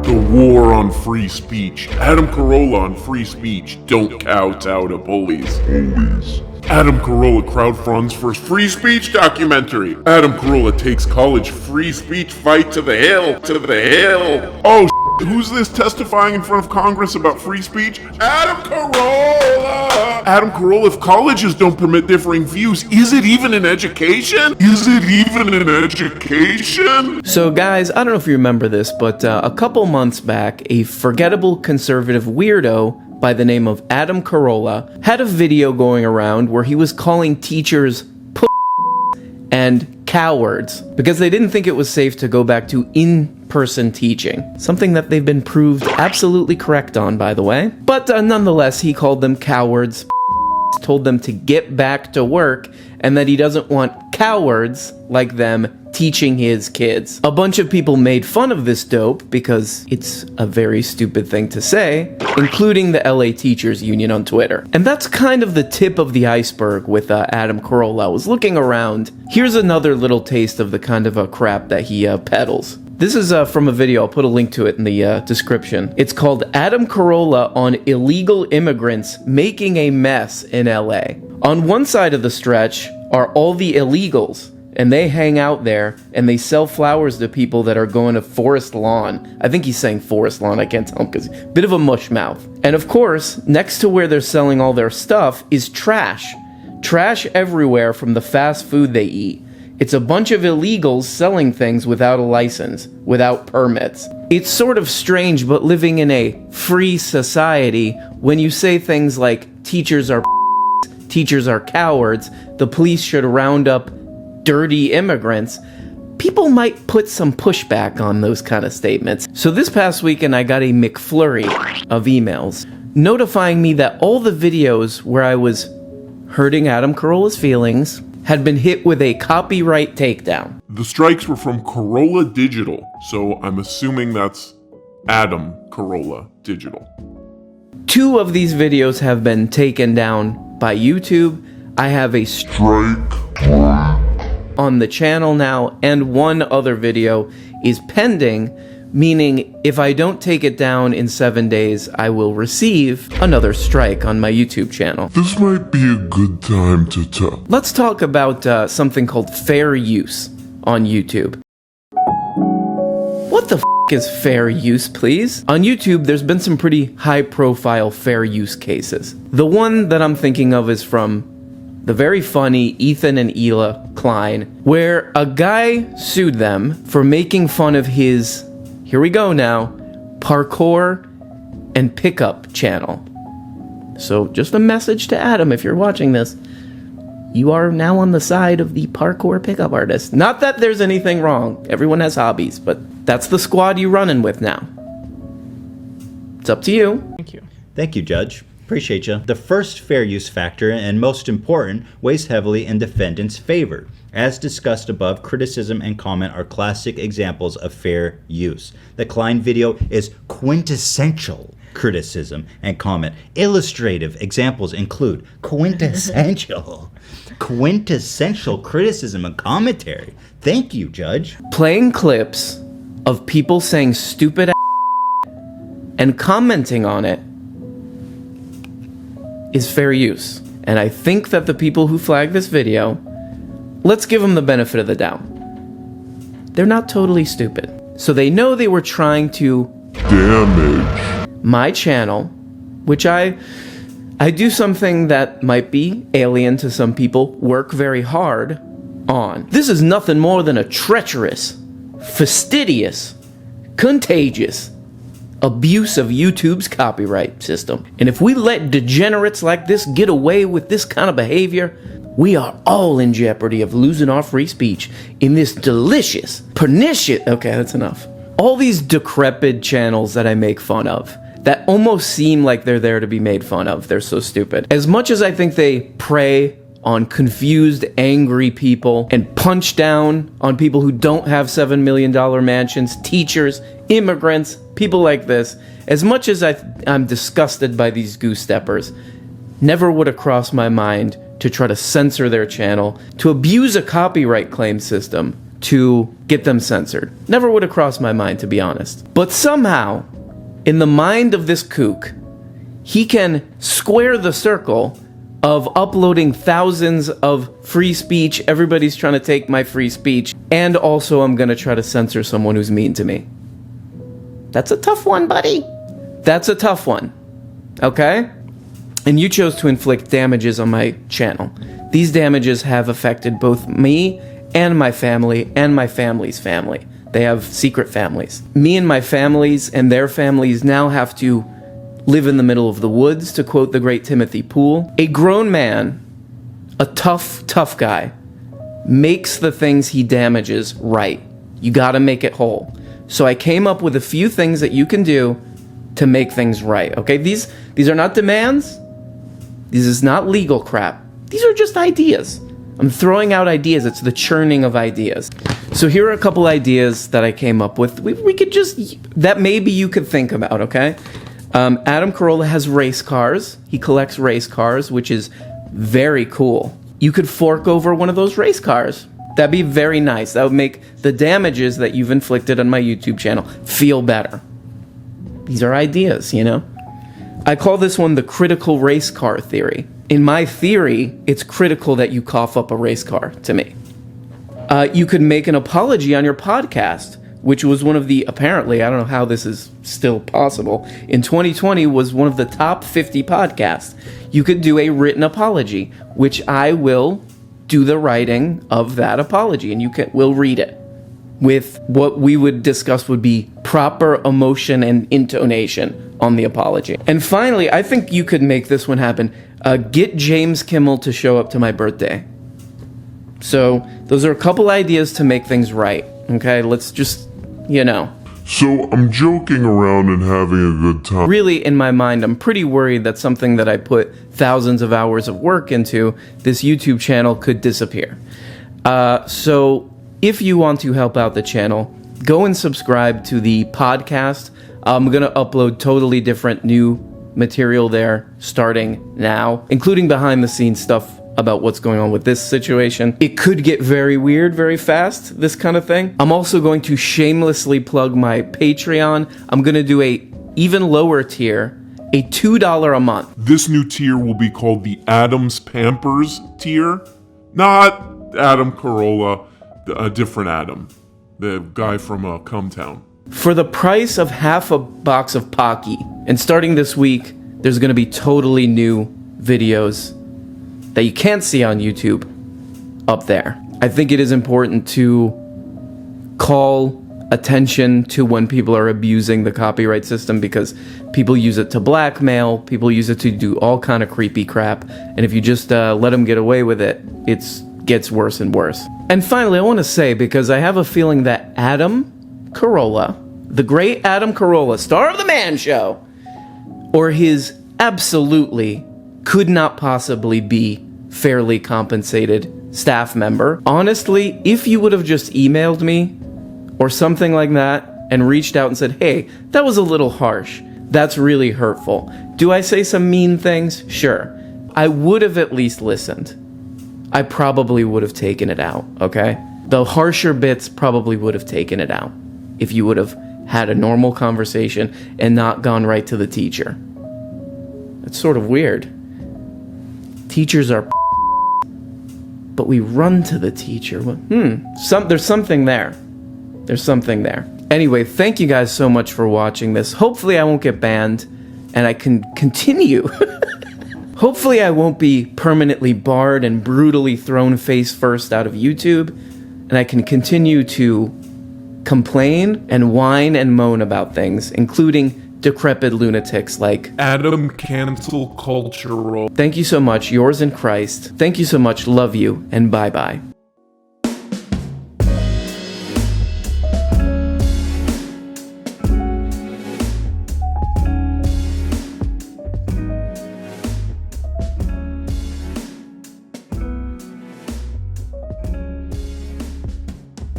The war on free speech. Adam Carolla on free speech. Don't kowtow to bullies. Adam Carolla crowdfunds for free speech documentary. Adam Carolla takes college free speech fight to the hill. Oh, who's this testifying in front of Congress about free speech? Adam Carolla! Adam Carolla, if colleges don't permit differing views, is it even an education? So guys, I don't know if you remember this, but a couple months back, a forgettable conservative weirdo by the name of Adam Carolla had a video going around where he was calling teachers and cowards because they didn't think it was safe to go back to in-person teaching. Something that they've been proved absolutely correct on, by the way. But nonetheless, he called them cowards, told them to get back to work, and that he doesn't want cowards like them teaching his kids. A bunch of people made fun of this dope because it's a very stupid thing to say, including the LA Teachers Union on Twitter. And that's kind of the tip of the iceberg with Adam Carolla. I was looking around. Here's another little taste of the kind of crap that he peddles. This is from a video. I'll put a link to it in the description. It's called Adam Carolla on Illegal Immigrants Making a Mess in LA. On one side of the stretch are all the illegals, and they hang out there and they sell flowers to people that are going to Forest Lawn. I think he's saying Forest Lawn, I can't tell him because bit of a mush mouth. And of course, next to where they're selling all their stuff is trash. Trash everywhere from the fast food they eat. It's a bunch of illegals selling things without a license, without permits. It's sort of strange, but living in a free society, when you say things like teachers are cowards, the police should round up dirty immigrants, people might put some pushback on those kind of statements. So this past weekend I got a McFlurry of emails notifying me that all the videos where I was hurting Adam Carolla's feelings had been hit with a copyright takedown. The strikes were from Carolla Digital, so I'm assuming that's Adam Carolla Digital. 2 of these videos have been taken down by YouTube. I have a strike on the channel now, and 1 other video is pending, meaning if I don't take it down in 7 days, I will receive another strike on my YouTube channel. This might be a good time to talk. Let's talk about something called fair use on YouTube. What the is fair use, please? On YouTube, there's been some pretty high-profile fair use cases. The one that I'm thinking of is from the very funny Ethan and Hila Klein, where a guy sued them for making fun of his, here we go now, parkour and pickup channel. So just a message to Adam, if you're watching this, you are now on the side of the parkour pickup artist. Not that there's anything wrong. Everyone has hobbies, but that's the squad you're running with now. It's up to you. Thank you, Judge. Appreciate you. The first fair use factor, and most important, weighs heavily in defendants' favor. As discussed above, criticism and comment are classic examples of fair use. The Klein video is quintessential criticism and comment. Illustrative examples include quintessential criticism and commentary. Thank you, Judge. Playing clips of people saying stupid and commenting on it is fair use. And I think that the people who flagged this video, let's give them the benefit of the doubt. They're not totally stupid. So they know they were trying to damage my channel, which I do something that might be alien to some people, work very hard on. This is nothing more than a treacherous, fastidious, contagious abuse of YouTube's copyright system. And if we let degenerates like this get away with this kind of behavior, we are all in jeopardy of losing our free speech in this delicious, pernicious... Okay, that's enough. All these decrepit channels that I make fun of, that almost seem like they're there to be made fun of. They're so stupid. As much as I think they prey on confused, angry people and punch down on people who don't have $7 million mansions, teachers, immigrants, people like this, as much as I'm disgusted by these goose steppers, never would have crossed my mind to try to censor their channel, to abuse a copyright claim system, to get them censored. Never would have crossed my mind, to be honest. But somehow, in the mind of this kook, he can square the circle of uploading thousands of free speech. Everybody's trying to take my free speech. And also I'm going to try to censor someone who's mean to me. That's a tough one, buddy. That's a tough one. Okay? And you chose to inflict damages on my channel. These damages have affected both me and my family and my family's family. They have secret families. Me and my families and their families now have to live in the middle of the woods, to quote the great Timothy Poole. A grown man, a tough guy, makes the things he damages right. You gotta make it whole. So I came up with a few things that you can do to make things right, okay? These are not demands. This is not legal crap. These are just ideas. I'm throwing out ideas. It's the churning of ideas. So here are a couple ideas that I came up with. We could just, that maybe you could think about, okay? Adam Carolla has race cars. He collects race cars, which is very cool. You could fork over one of those race cars. That'd be very nice. That would make the damages that you've inflicted on my YouTube channel feel better. These are ideas, you know? I call this one the critical race car theory. In my theory, it's critical that you cough up a race car to me. You could make an apology on your podcast, which was one of the, apparently, I don't know how this is still possible, in 2020 was one of the top 50 podcasts. You could do a written apology, which I will do the writing of that apology, and we'll read it with what we would discuss would be proper emotion and intonation on the apology. And finally, I think you could make this one happen. Get James Kimmel to show up to my birthday. So those are a couple ideas to make things right. Okay, let's just, you know. So I'm joking around and having a good time. Really, in my mind, I'm pretty worried that something that I put thousands of hours of work into, this YouTube channel, could disappear. So if you want to help out the channel, go and subscribe to the podcast. I'm going to upload totally different new material there starting now, including behind the scenes stuff about what's going on with this situation. It could get very weird very fast, this kind of thing. I'm also going to shamelessly plug my Patreon. I'm going to do a even lower tier, a $2 a month. This new tier will be called the Adam's Pampers tier. Not Adam Carolla, a different Adam. The guy from Cumtown. For the price of half a box of Pocky, and starting this week, there's going to be totally new videos that you can't see on YouTube up there. I think it is important to call attention to when people are abusing the copyright system, because people use it to blackmail, people use it to do all kind of creepy crap, and if you just let them get away with it, it gets worse and worse. And finally, I want to say, because I have a feeling that Adam Carolla, the great Adam Carolla, star of The Man Show, or his absolutely could not possibly be fairly compensated staff member. Honestly, if you would have just emailed me or something like that and reached out and said, hey, that was a little harsh, that's really hurtful. Do I say some mean things? Sure. I would have at least listened. I probably would have taken it out, okay? The harsher bits probably would have taken it out if you would have had a normal conversation and not gone right to the teacher. It's sort of weird. Teachers are but we run to the teacher. There's something there. There's something there. Anyway, thank you guys so much for watching this. Hopefully I won't get banned and I can continue. Hopefully I won't be permanently barred and brutally thrown face first out of YouTube, and I can continue to complain and whine and moan about things, including decrepit lunatics like Adam Cancel Cultural. Thank you so much. Yours in Christ. Thank you so much. Love you, and bye-bye.